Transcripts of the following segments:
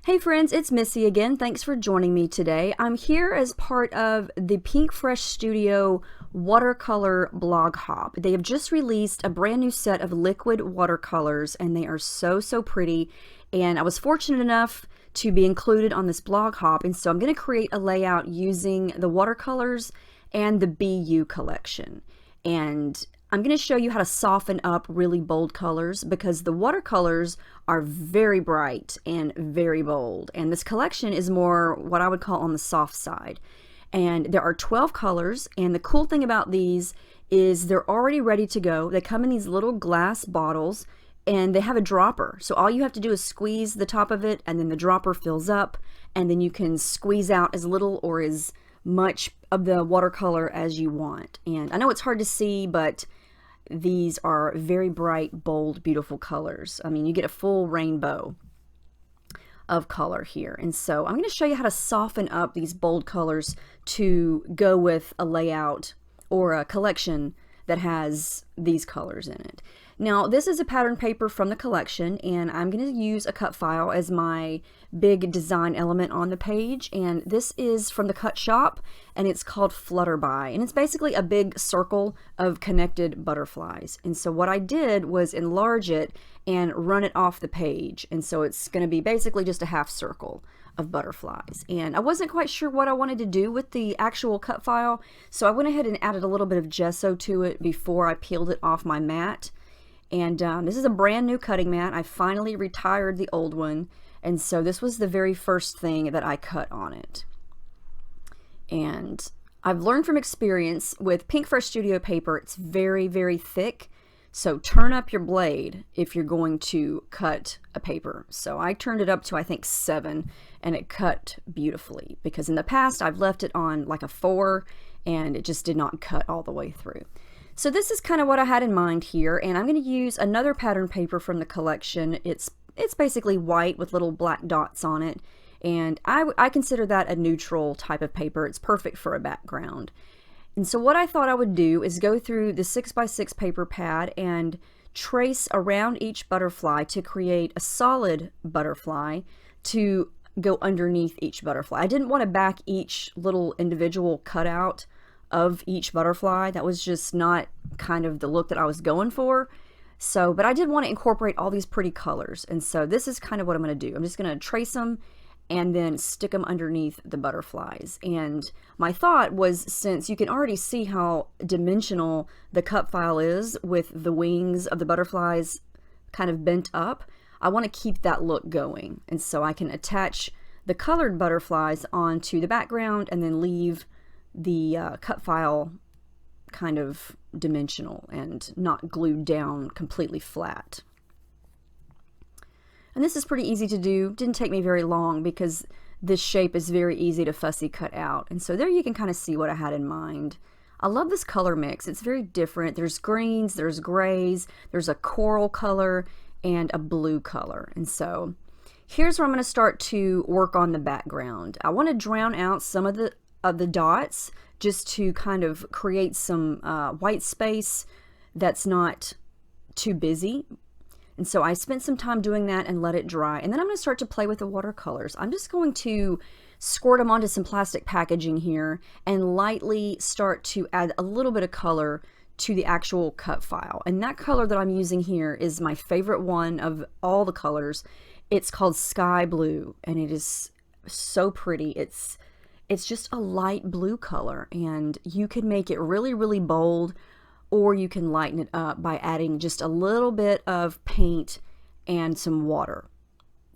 Hey friends, it's Missy again. Thanks for joining me today. I'm here as part of the Pinkfresh Studio Watercolor blog hop. They have just released a brand new set of liquid watercolors and they are so pretty, and I was fortunate enough to be included on this blog hop, and so I'm going to create a layout using the watercolors and the BU collection. And I'm going to show you how to soften up really bold colors because the watercolors are very bright and very bold, and this collection is more what I would call on the soft side. And there are 12 colors, and the cool thing about these is they're already ready to go. They come in these little glass bottles and they have a dropper, so all you have to do is squeeze the top of it and then the dropper fills up, and then you can squeeze out as little or as much of the watercolor as you want. And I know it's hard to see, but these are very bright, bold, beautiful colors. I mean, you get a full rainbow of color here. And so I'm going to show you how to soften up these bold colors to go with a layout or a collection that has these colors in it. Now, this is a pattern paper from the collection, and I'm going to use a cut file as my big design element on the page. And this is from the Cut Shop, and it's called Flutterby, and it's basically a big circle of connected butterflies. And so what I did was enlarge it and run it off the page, and so it's going to be basically just a half circle of butterflies. And I wasn't quite sure what I wanted to do with the actual cut file, so I went ahead and added a little bit of gesso to it before I peeled it off my mat. And this is a brand new cutting mat. I finally retired the old one, and so this was the very first thing that I cut on it. And I've learned from experience with Pinkfresh Studio paper, it's very thick, so turn up your blade if you're going to cut a paper. So I turned it up to I think 7, and it cut beautifully, because in the past I've left it on like a 4 and it just did not cut all the way through. So this is kind of what I had in mind here, and I'm going to use another pattern paper from the collection. It's basically white with little black dots on it, and I consider that a neutral type of paper. It's perfect for a background. And so what I thought I would do is go through the 6x6 paper pad and trace around each butterfly to create a solid butterfly to go underneath each butterfly. I didn't want to back each little individual cutout of each butterfly. That was just not kind of the look that I was going for. So, but I did want to incorporate all these pretty colors, and so this is kind of what I'm going to do. I'm just going to trace them and then stick them underneath the butterflies. And my thought was, since you can already see how dimensional the cut file is with the wings of the butterflies kind of bent up, I want to keep that look going. And so I can attach the colored butterflies onto the background and then leave the cut file kind of dimensional and not glued down completely flat. And this is pretty easy to do. Didn't take me very long because this shape is very easy to fussy cut out. And so there you can kind of see what I had in mind. I love this color mix. It's very different. There's greens, there's grays, there's a coral color, and a blue color. And so here's where I'm going to start to work on the background. I want to drown out some of the dots just to kind of create some white space that's not too busy. And so I spent some time doing that and let it dry. And then I'm going to start to play with the watercolors. I'm just going to squirt them onto some plastic packaging here and lightly start to add a little bit of color to the actual cut file. And that color that I'm using here is my favorite one of all the colors. It's called Sky Blue, and it is so pretty. It's just a light blue color, and you can make it really bold, or you can lighten it up by adding just a little bit of paint and some water.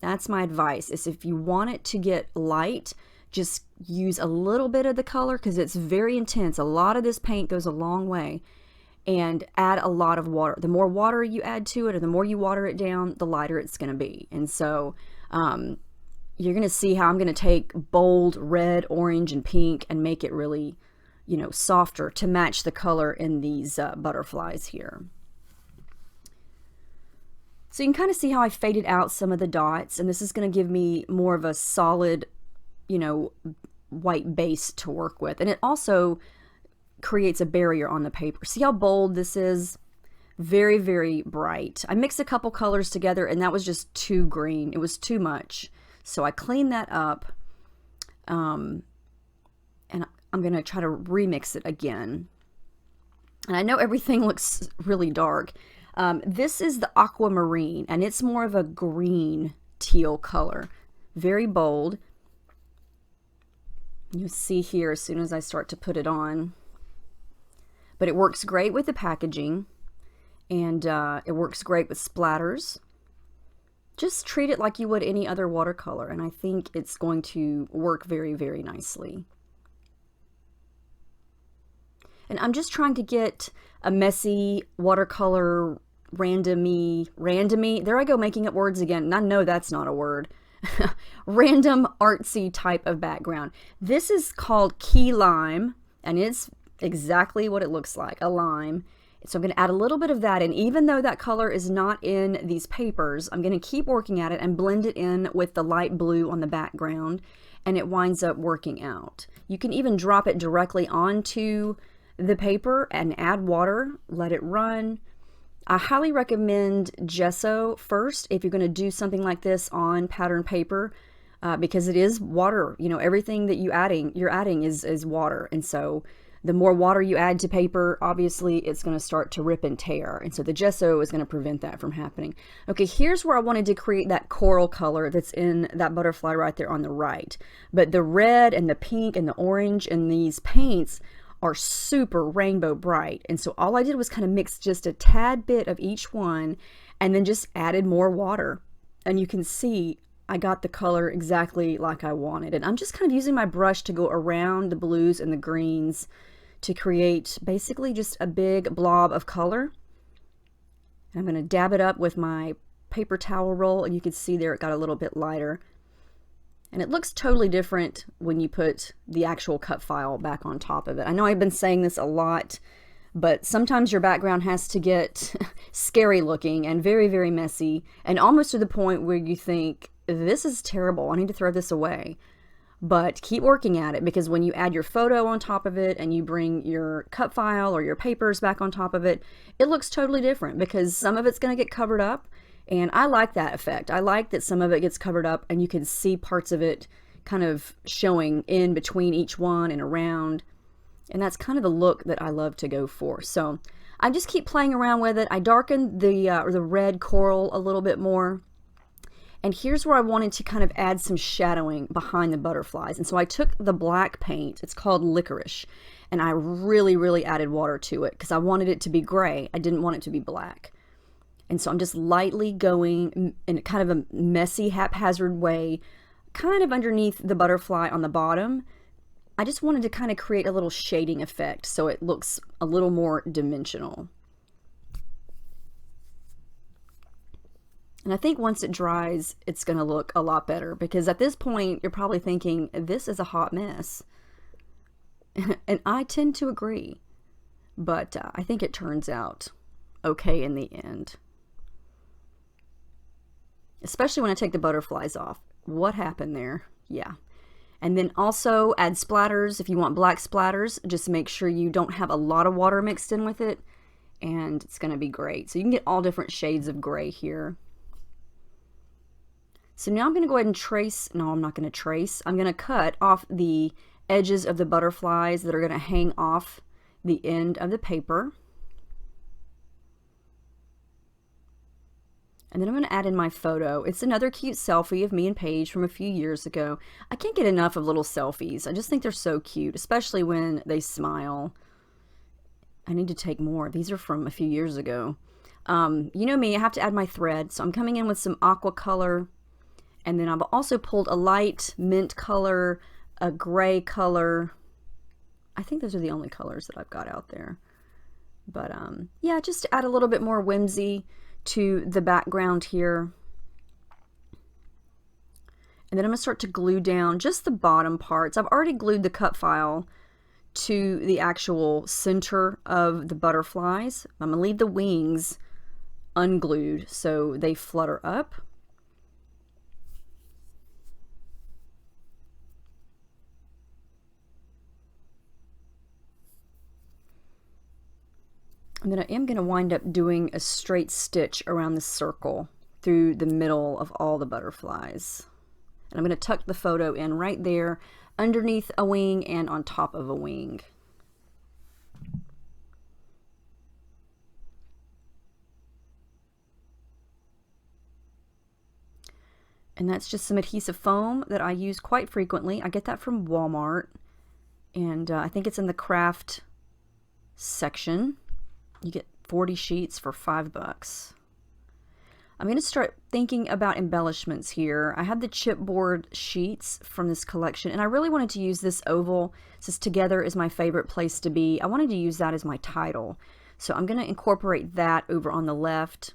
That's my advice, is if you want it to get light, just use a little bit of the color because it's very intense. A lot of this paint goes a long way, and add a lot of water. The more water you add to it, or the more you water it down, the lighter it's going to be. And so you're going to see how I'm going to take bold red, orange, and pink and make it really, you know, softer to match the color in these butterflies here. So you can kind of see how I faded out some of the dots, and this is going to give me more of a solid, you know, white base to work with. And it also creates a barrier on the paper. See how bold this is? Very bright. I mixed a couple colors together, and that was just too green. It was too much. So I cleaned that up, and I'm going to try to remix it again. And I know everything looks really dark. This is the aquamarine, and it's more of a green teal color. Very bold. You'll see here as soon as I start to put it on. But it works great with the packaging, and it works great with splatters. Just treat it like you would any other watercolor, and I think it's going to work very, very nicely. And I'm just trying to get a messy watercolor randomy, there I go making up words again, and I know that's not a word. Random artsy type of background. This is called key lime, and it's exactly what it looks like, a lime. So I'm going to add a little bit of that in. Even though that color is not in these papers, I'm going to keep working at it and blend it in with the light blue on the background, and it winds up working out. You can even drop it directly onto the paper and add water, let it run. I highly recommend gesso first if you're going to do something like this on pattern paper, because it is water. You know, everything that you're adding is water, and so the more water you add to paper, obviously it's going to start to rip and tear, and so the gesso is going to prevent that from happening. Okay, here's where I wanted to create that coral color that's in that butterfly right there on the right, but the red and the pink and the orange in these paints are super rainbow bright, and so all I did was kind of mix just a tad bit of each one and then just added more water, and you can see I got the color exactly like I wanted. And I'm just kind of using my brush to go around the blues and the greens to create basically just a big blob of color. And I'm going to dab it up with my paper towel roll, and you can see there it got a little bit lighter. And it looks totally different when you put the actual cut file back on top of it. I know I've been saying this a lot, but sometimes your background has to get scary looking and very, very messy, and almost to the point where you think, this is terrible, I need to throw this away. But keep working at it, because when you add your photo on top of it and you bring your cut file or your papers back on top of it, it looks totally different, because some of it's going to get covered up. And I like that effect. I like that some of it gets covered up and you can see parts of it kind of showing in between each one and around. And that's kind of the look that I love to go for. So I just keep playing around with it. I darkened the red coral a little bit more. And here's where I wanted to kind of add some shadowing behind the butterflies. And so I took the black paint, it's called Licorice, and I really, really added water to it because I wanted it to be gray. I didn't want it to be black. And so I'm just lightly going in kind of a messy, haphazard way, kind of underneath the butterfly on the bottom. I just wanted to kind of create a little shading effect so it looks a little more dimensional. And I think once it dries, it's going to look a lot better, because at this point, you're probably thinking, this is a hot mess. And I tend to agree, but I think it turns out okay in the end. Especially when I take the butterflies off. What happened there? Yeah. And then also add splatters. If you want black splatters, just make sure you don't have a lot of water mixed in with it, and it's going to be great. So you can get all different shades of gray here. So now I'm going to go ahead and trace. No, I'm not going to trace. I'm going to cut off the edges of the butterflies that are going to hang off the end of the paper. And then I'm going to add in my photo. It's another cute selfie of me and Paige from a few years ago. I can't get enough of little selfies. I just think they're so cute, especially when they smile. I need to take more. These are from a few years ago. You know me, I have to add my thread. So I'm coming in with some aqua color. And then I've also pulled a light mint color, a gray color. I think those are the only colors that I've got out there. But yeah, just to add a little bit more whimsy to the background here. And then I'm going to start to glue down just the bottom parts. I've already glued the cut file to the actual center of the butterflies. I'm going to leave the wings unglued so they flutter up. And then I am going to wind up doing a straight stitch around the circle through the middle of all the butterflies. And I'm going to tuck the photo in right there underneath a wing and on top of a wing. And that's just some adhesive foam that I use quite frequently. I get that from Walmart, and I think it's in the craft section. You get 40 sheets for $5. I'm going to start thinking about embellishments here. I had the chipboard sheets from this collection, and I really wanted to use this oval. It says "Together is my favorite place to be." I wanted to use that as my title. So I'm going to incorporate that over on the left,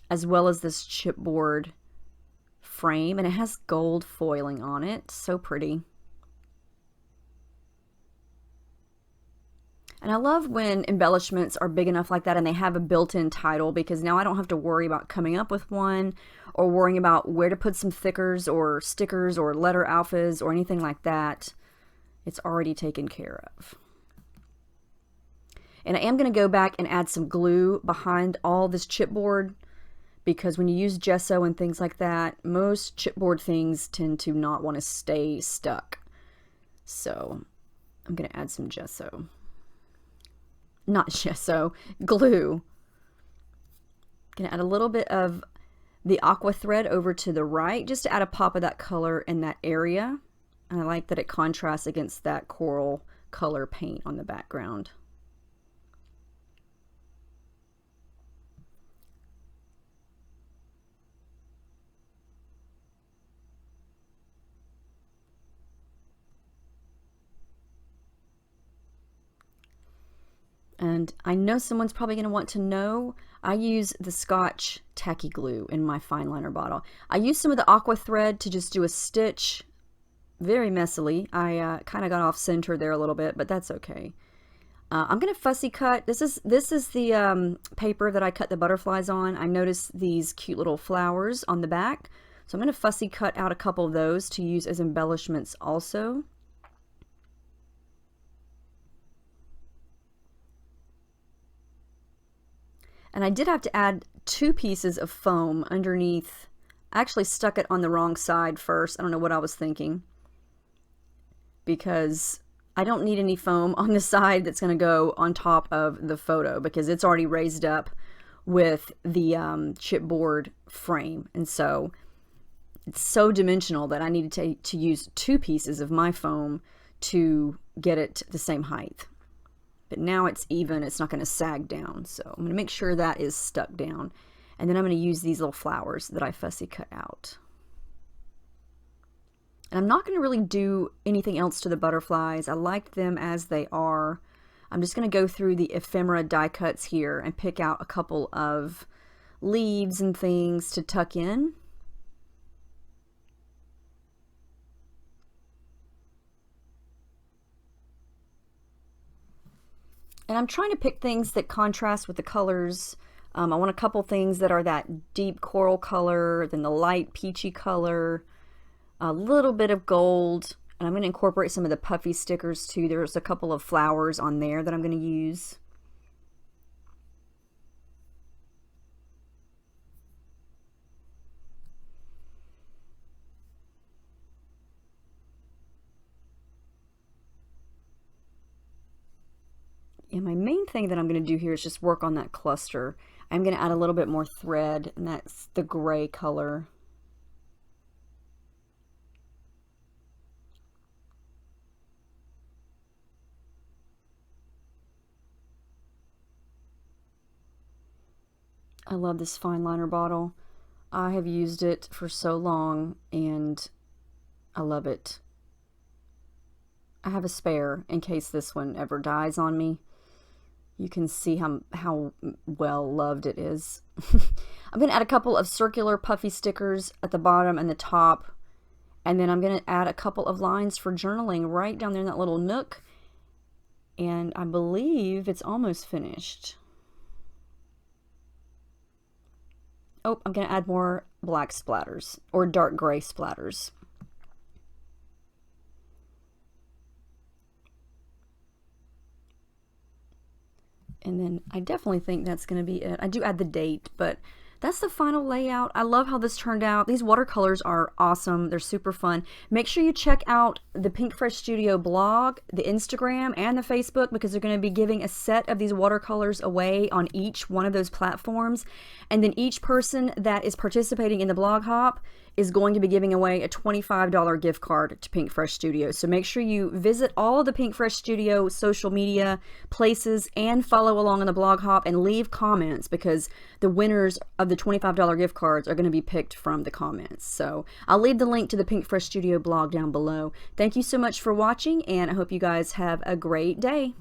as well as this chipboard frame, and it has gold foiling on it. So pretty. And I love when embellishments are big enough like that and they have a built-in title, because now I don't have to worry about coming up with one or worrying about where to put some thickers or stickers or letter alphas or anything like that. It's already taken care of. And I am going to go back and add some glue behind all this chipboard, because when you use gesso and things like that, most chipboard things tend to not want to stay stuck. So I'm going to add some gesso. Not gesso, glue. Going to add a little bit of the aqua thread over to the right, just to add a pop of that color in that area. And I like that it contrasts against that coral color paint on the background. And I know someone's probably going to want to know, I use the Scotch tacky glue in my fine liner bottle. I use some of the aqua thread to just do a stitch very messily. I kind of got off center there a little bit, but that's okay. I'm going to fussy cut. This is the paper that I cut the butterflies on. I noticed these cute little flowers on the back, so I'm going to fussy cut out a couple of those to use as embellishments also. And I did have to add 2 pieces of foam underneath. I actually stuck it on the wrong side first. I don't know what I was thinking, because I don't need any foam on the side that's going to go on top of the photo, because it's already raised up with the chipboard frame. And so it's so dimensional that I needed to use 2 pieces of my foam to get it the same height. But now it's even, it's not going to sag down. So I'm going to make sure that is stuck down. And then I'm going to use these little flowers that I fussy cut out. And I'm not going to really do anything else to the butterflies. I like them as they are. I'm just going to go through the ephemera die cuts here and pick out a couple of leaves and things to tuck in. And I'm trying to pick things that contrast with the colors. I want a couple things that are that deep coral color, then the light peachy color, a little bit of gold, and I'm going to incorporate some of the puffy stickers too. There's a couple of flowers on there that I'm going to use. And my main thing that I'm going to do here is just work on that cluster. I'm going to add a little bit more thread, and that's the gray color. I love this fine liner bottle. I have used it for so long and I love it. I have a spare in case this one ever dies on me. You can see how well loved it is. I'm going to add a couple of circular puffy stickers at the bottom and the top, and then I'm going to add a couple of lines for journaling right down there in that little nook, and I believe it's almost finished. Oh, I'm going to add more black splatters, or dark gray splatters. And then I definitely think that's going to be it. I do add the date, but that's the final layout. I love how this turned out. These watercolors are awesome. They're super fun. Make sure you check out the Pinkfresh Studio blog, the Instagram, and the Facebook, because they're going to be giving a set of these watercolors away on each one of those platforms. And then each person that is participating in the blog hop is going to be giving away a $25 gift card to Pinkfresh Studio. So make sure you visit all of the Pinkfresh Studio social media places and follow along on the blog hop and leave comments, because the winners of the $25 gift cards are going to be picked from the comments. So I'll leave the link to the Pinkfresh Studio blog down below. Thank you so much for watching, and I hope you guys have a great day.